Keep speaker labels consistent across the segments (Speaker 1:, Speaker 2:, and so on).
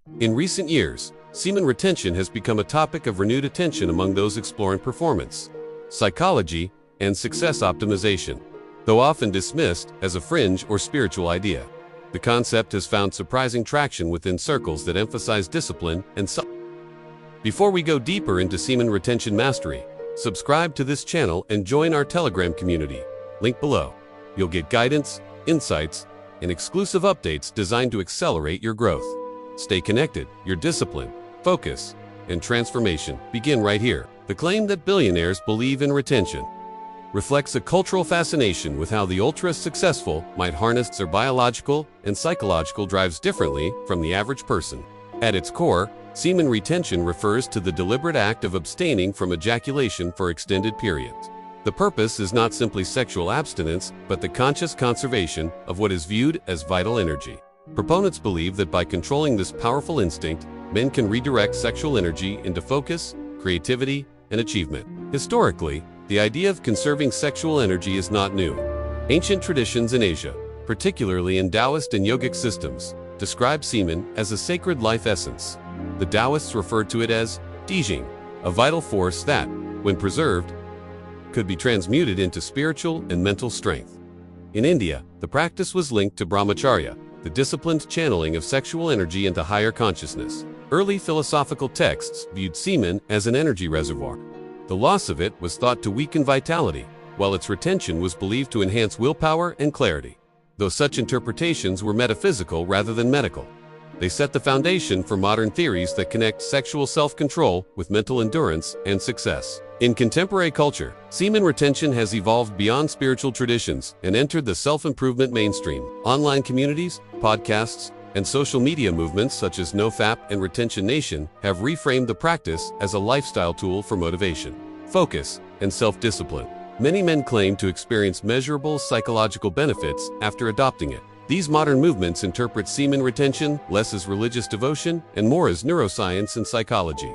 Speaker 1: In recent years, semen retention has become a topic of renewed attention among those exploring performance, psychology, and success optimization. Though often dismissed as a fringe or spiritual idea, the concept has found surprising traction within circles that emphasize discipline and self. Before we go deeper into semen retention mastery, subscribe to this channel and join our Telegram community. Link below. You'll get guidance, insights, and exclusive updates designed to accelerate your growth. Stay connected. Your discipline, focus, and transformation begin right here. The claim that billionaires believe in retention reflects a cultural fascination with how the ultra-successful might harness their biological and psychological drives differently from the average person. At its core, semen retention refers to the deliberate act of abstaining from ejaculation for extended periods. The purpose is not simply sexual abstinence, but the conscious conservation of what is viewed as vital energy. Proponents believe that by controlling this powerful instinct, men can redirect sexual energy into focus, creativity, and achievement. Historically, the idea of conserving sexual energy is not new. Ancient traditions in Asia, particularly in Taoist and yogic systems, describe semen as a sacred life essence. The Taoists referred to it as Dijing, a vital force that, when preserved, could be transmuted into spiritual and mental strength. In India, the practice was linked to brahmacharya, the disciplined channeling of sexual energy into higher consciousness. Early philosophical texts viewed semen as an energy reservoir. The loss of it was thought to weaken vitality, while its retention was believed to enhance willpower and clarity. Though such interpretations were metaphysical rather than medical, they set the foundation for modern theories that connect sexual self-control with mental endurance and success. In contemporary culture, semen retention has evolved beyond spiritual traditions and entered the self-improvement mainstream. Online communities, podcasts, and social media movements such as NoFap and Retention Nation have reframed the practice as a lifestyle tool for motivation, focus, and self-discipline. Many men claim to experience measurable psychological benefits after adopting it. These modern movements interpret semen retention less as religious devotion and more as neuroscience and psychology.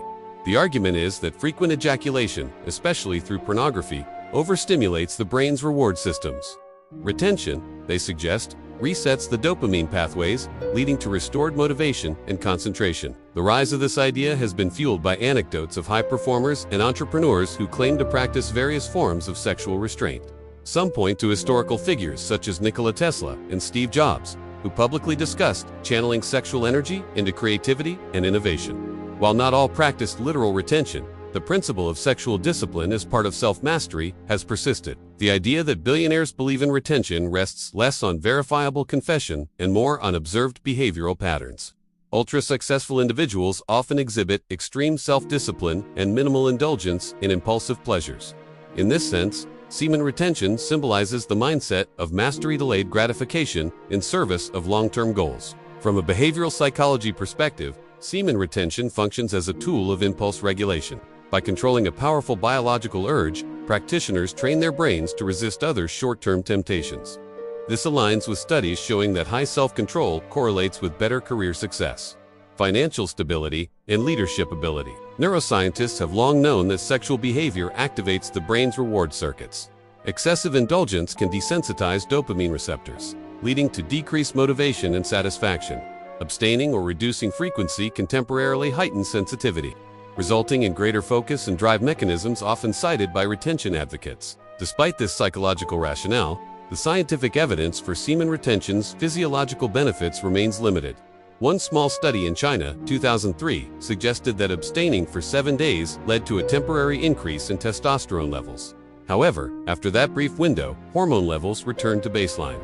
Speaker 1: The argument is that frequent ejaculation, especially through pornography, overstimulates the brain's reward systems. Retention, they suggest, resets the dopamine pathways, leading to restored motivation and concentration. The rise of this idea has been fueled by anecdotes of high performers and entrepreneurs who claim to practice various forms of sexual restraint. Some point to historical figures such as Nikola Tesla and Steve Jobs, who publicly discussed channeling sexual energy into creativity and innovation. While not all practiced literal retention, the principle of sexual discipline as part of self-mastery has persisted. The idea that billionaires believe in retention rests less on verifiable confession and more on observed behavioral patterns. Ultra-successful individuals often exhibit extreme self-discipline and minimal indulgence in impulsive pleasures. In this sense, semen retention symbolizes the mindset of mastery-delayed gratification in service of long-term goals. From a behavioral psychology perspective, semen retention functions as a tool of impulse regulation. By controlling a powerful biological urge, practitioners train their brains to resist other short-term temptations. This aligns with studies showing that high self-control correlates with better career success, financial stability, and leadership ability. Neuroscientists have long known that sexual behavior activates the brain's reward circuits. Excessive indulgence can desensitize dopamine receptors, leading to decreased motivation and satisfaction. Abstaining or reducing frequency can temporarily heighten sensitivity, resulting in greater focus and drive mechanisms often cited by retention advocates. Despite this psychological rationale, the scientific evidence for semen retention's physiological benefits remains limited. One small study in China, 2003, suggested that abstaining for 7 days led to a temporary increase in testosterone levels. However, after that brief window, hormone levels returned to baseline.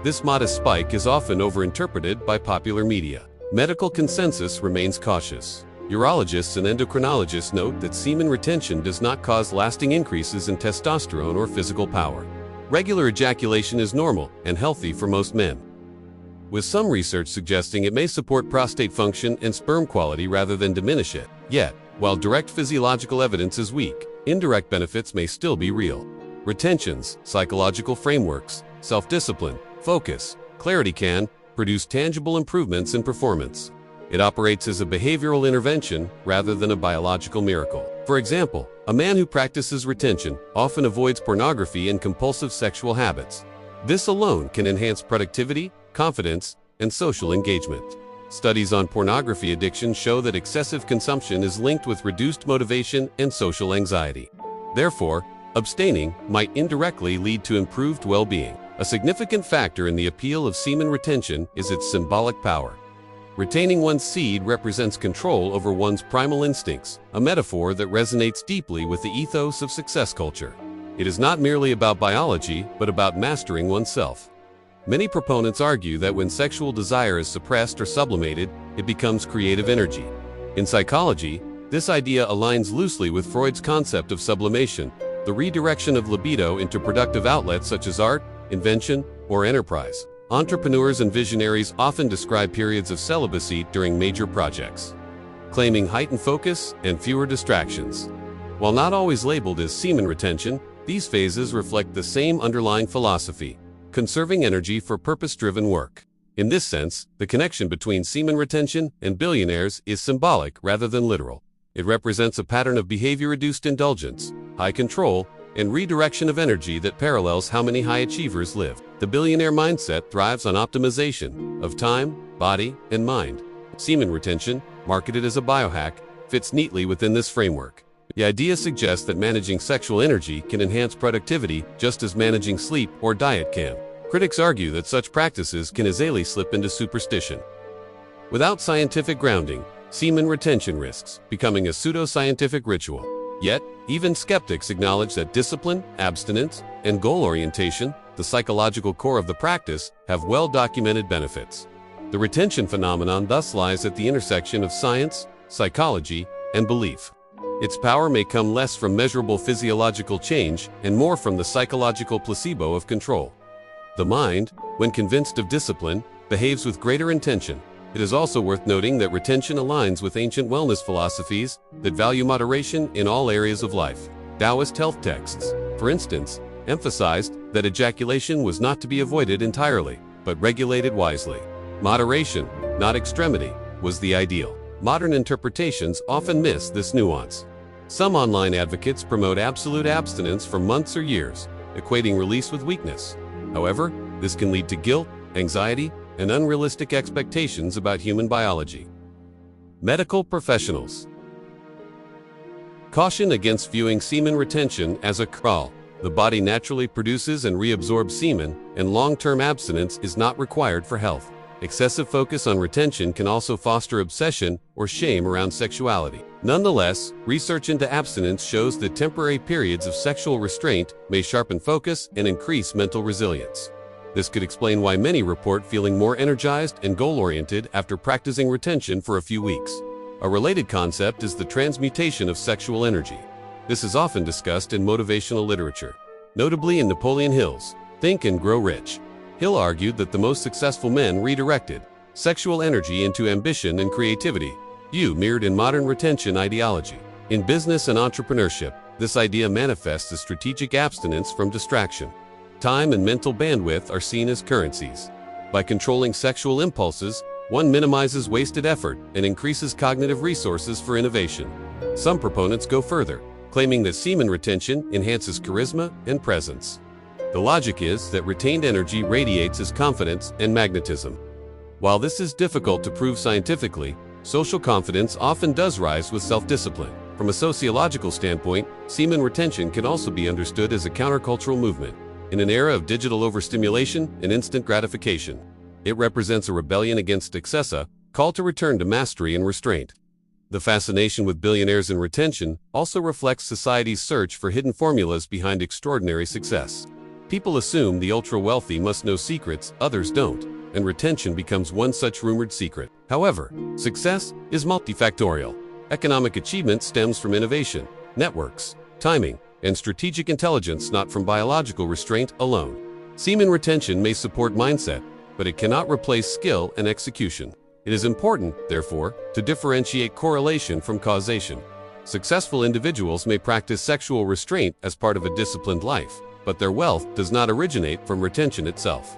Speaker 1: This modest spike is often overinterpreted by popular media. Medical consensus remains cautious. Urologists and endocrinologists note that semen retention does not cause lasting increases in testosterone or physical power. Regular ejaculation is normal and healthy for most men, with some research suggesting it may support prostate function and sperm quality rather than diminish it. Yet, while direct physiological evidence is weak, indirect benefits may still be real. Retention's psychological frameworks, self-discipline, focus, clarity can produce tangible improvements in performance. It operates as a behavioral intervention rather than a biological miracle. For example, a man who practices retention often avoids pornography and compulsive sexual habits. This alone can enhance productivity, confidence, and social engagement. Studies on pornography addiction show that excessive consumption is linked with reduced motivation and social anxiety. Therefore, abstaining might indirectly lead to improved well-being. A significant factor in the appeal of semen retention is its symbolic power. Retaining one's seed represents control over one's primal instincts, a metaphor that resonates deeply with the ethos of success culture. It is not merely about biology, but about mastering oneself. Many proponents argue that when sexual desire is suppressed or sublimated, it becomes creative energy. In psychology, this idea aligns loosely with Freud's concept of sublimation, the redirection of libido into productive outlets such as art, invention, or enterprise. Entrepreneurs and visionaries often describe periods of celibacy during major projects, claiming heightened focus and fewer distractions. While not always labeled as semen retention, these phases reflect the same underlying philosophy: conserving energy for purpose-driven work. In this sense, the connection between semen retention and billionaires is symbolic rather than literal. It represents a pattern of behavior-reduced indulgence, high control, and redirection of energy that parallels how many high achievers live. The billionaire mindset thrives on optimization of time, body, and mind. Semen retention, marketed as a biohack, fits neatly within this framework. The idea suggests that managing sexual energy can enhance productivity just as managing sleep or diet can. Critics argue that such practices can easily slip into superstition. Without scientific grounding, semen retention risks becoming a pseudo-scientific ritual. Yet, even skeptics acknowledge that discipline, abstinence, and goal orientation, the psychological core of the practice, have well-documented benefits. The retention phenomenon thus lies at the intersection of science, psychology, and belief. Its power may come less from measurable physiological change and more from the psychological placebo of control. The mind, when convinced of discipline, behaves with greater intention. It is also worth noting that retention aligns with ancient wellness philosophies that value moderation in all areas of life. Taoist health texts, for instance, emphasized that ejaculation was not to be avoided entirely, but regulated wisely. Moderation, not extremity, was the ideal. Modern interpretations often miss this nuance. Some online advocates promote absolute abstinence for months or years, equating release with weakness. However, this can lead to guilt, anxiety, and unrealistic expectations about human biology. Medical professionals. Caution against viewing semen retention as a crawl. The body naturally produces and reabsorbs semen, and long-term abstinence is not required for health. Excessive focus on retention can also foster obsession or shame around sexuality. Nonetheless, research into abstinence shows that temporary periods of sexual restraint may sharpen focus and increase mental resilience. This could explain why many report feeling more energized and goal-oriented after practicing retention for a few weeks. A related concept is the transmutation of sexual energy. This is often discussed in motivational literature, notably in Napoleon Hill's Think and Grow Rich. Hill argued that the most successful men redirected sexual energy into ambition and creativity, mirrored in modern retention ideology. In business and entrepreneurship, this idea manifests as strategic abstinence from distraction. Time and mental bandwidth are seen as currencies. By controlling sexual impulses, one minimizes wasted effort and increases cognitive resources for innovation. Some proponents go further, claiming that semen retention enhances charisma and presence. The logic is that retained energy radiates as confidence and magnetism. While this is difficult to prove scientifically, social confidence often does rise with self-discipline. From a sociological standpoint, semen retention can also be understood as a countercultural movement. In an era of digital overstimulation and instant gratification, it represents a rebellion against excessa, call to return to mastery and restraint. The fascination with billionaires and retention also reflects society's search for hidden formulas behind extraordinary success. People assume the ultra-wealthy must know secrets others don't, and retention becomes one such rumored secret. However, success is multifactorial. Economic achievement stems from innovation, networks, timing, and strategic intelligence, not from biological restraint alone. Semen retention may support mindset, but it cannot replace skill and execution. It is important, therefore, to differentiate correlation from causation. Successful individuals may practice sexual restraint as part of a disciplined life, but their wealth does not originate from retention itself.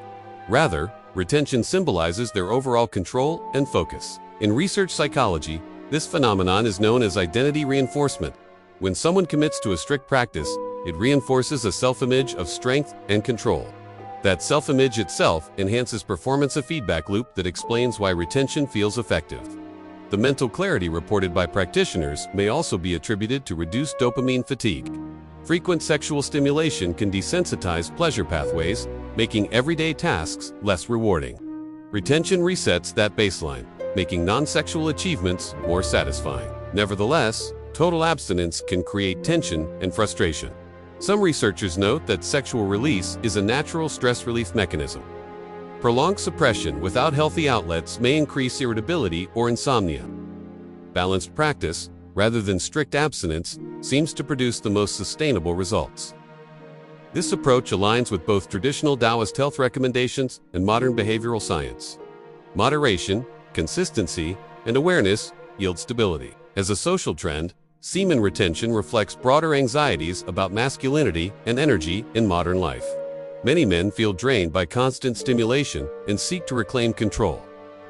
Speaker 1: Rather, retention symbolizes their overall control and focus. In research psychology, this phenomenon is known as identity reinforcement. When someone commits to a strict practice, it reinforces a self-image of strength and control. That self-image itself enhances performance, a feedback loop that explains why retention feels effective. The mental clarity reported by practitioners may also be attributed to reduced dopamine fatigue. Frequent sexual stimulation can desensitize pleasure pathways, making everyday tasks less rewarding. Retention resets that baseline, making non-sexual achievements more satisfying. Nevertheless, total abstinence can create tension and frustration. Some researchers note that sexual release is a natural stress relief mechanism. Prolonged suppression without healthy outlets may increase irritability or insomnia. Balanced practice, rather than strict abstinence, seems to produce the most sustainable results. This approach aligns with both traditional Taoist health recommendations and modern behavioral science. Moderation, consistency, and awareness yield stability. As a social trend, semen retention reflects broader anxieties about masculinity and energy in modern life. Many men feel drained by constant stimulation and seek to reclaim control.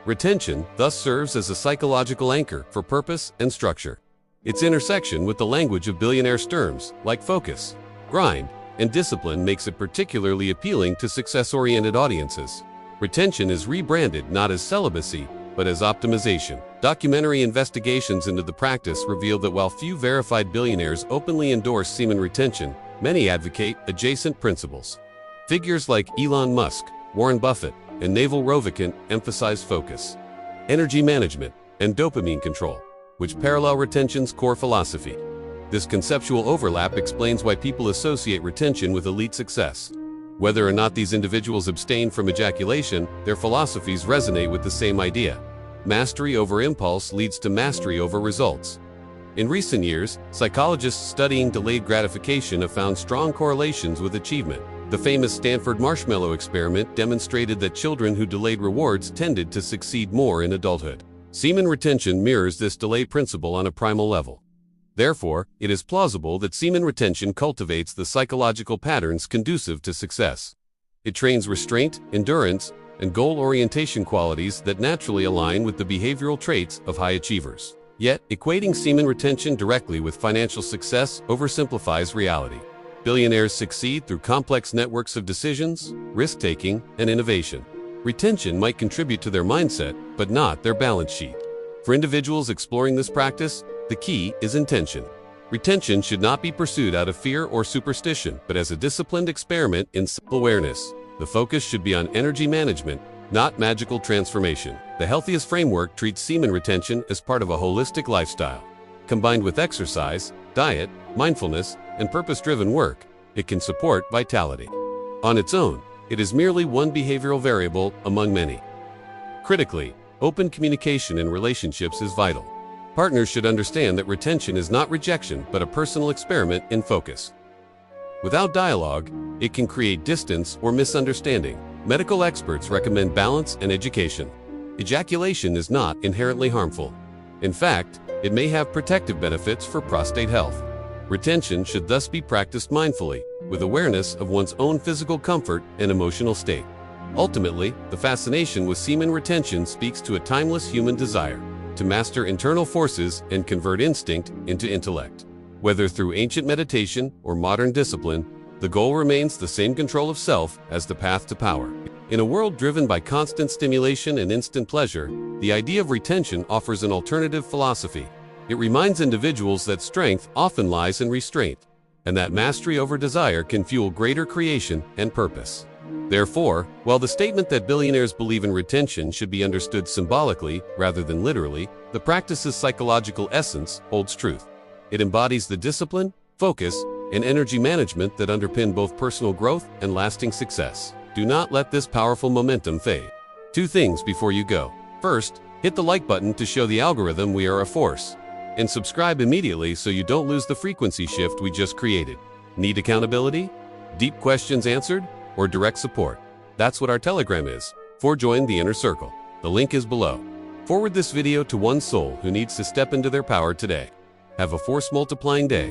Speaker 1: Retention thus serves as a psychological anchor for purpose and structure. Its intersection with the language of billionaires' terms like focus, grind, and discipline makes it particularly appealing to success-oriented audiences. Retention is rebranded not as celibacy, but as optimization. Documentary investigations into the practice reveal that while few verified billionaires openly endorse semen retention, many advocate adjacent principles. Figures like Elon Musk, Warren Buffett, and Naval Ravikant emphasize focus, energy management, and dopamine control, which parallel retention's core philosophy. This conceptual overlap explains why people associate retention with elite success. Whether or not these individuals abstain from ejaculation, their philosophies resonate with the same idea. Mastery over impulse leads to mastery over results. In recent years, psychologists studying delayed gratification have found strong correlations with achievement. The famous Stanford marshmallow experiment demonstrated that children who delayed rewards tended to succeed more in adulthood. Semen retention mirrors this delay principle on a primal level. Therefore, it is plausible that semen retention cultivates the psychological patterns conducive to success. It trains restraint, endurance, and goal orientation qualities that naturally align with the behavioral traits of high achievers. Yet, equating semen retention directly with financial success oversimplifies reality. Billionaires succeed through complex networks of decisions, risk-taking, and innovation. Retention might contribute to their mindset, but not their balance sheet. For individuals exploring this practice, the key is intention. Retention should not be pursued out of fear or superstition, but as a disciplined experiment in self-awareness. The focus should be on energy management, not magical transformation. The healthiest framework treats semen retention as part of a holistic lifestyle. Combined with exercise, diet, mindfulness, and purpose-driven work, it can support vitality. On its own, it is merely one behavioral variable among many. Critically, open communication in relationships is vital. Partners should understand that retention is not rejection, but a personal experiment in focus. Without dialogue, it can create distance or misunderstanding. Medical experts recommend balance and education. Ejaculation is not inherently harmful. In fact, it may have protective benefits for prostate health. Retention should thus be practiced mindfully, with awareness of one's own physical comfort and emotional state. Ultimately, the fascination with semen retention speaks to a timeless human desire to master internal forces and convert instinct into intellect. Whether through ancient meditation or modern discipline, the goal remains the same: control of self as the path to power. In a world driven by constant stimulation and instant pleasure, the idea of retention offers an alternative philosophy. It reminds individuals that strength often lies in restraint, and that mastery over desire can fuel greater creation and purpose. Therefore, while the statement that billionaires believe in retention should be understood symbolically rather than literally, the practice's psychological essence holds truth. It embodies the discipline, focus, and energy management that underpin both personal growth and lasting success. Do not let this powerful momentum fade. 2 things before you go. First, hit the like button to show the algorithm we are a force. And subscribe immediately so you don't lose the frequency shift we just created. Need accountability? Deep questions answered? Or direct support? That's what our Telegram is. Join the inner circle. The link is below. Forward this video to one soul who needs to step into their power today. Have a force-multiplying day.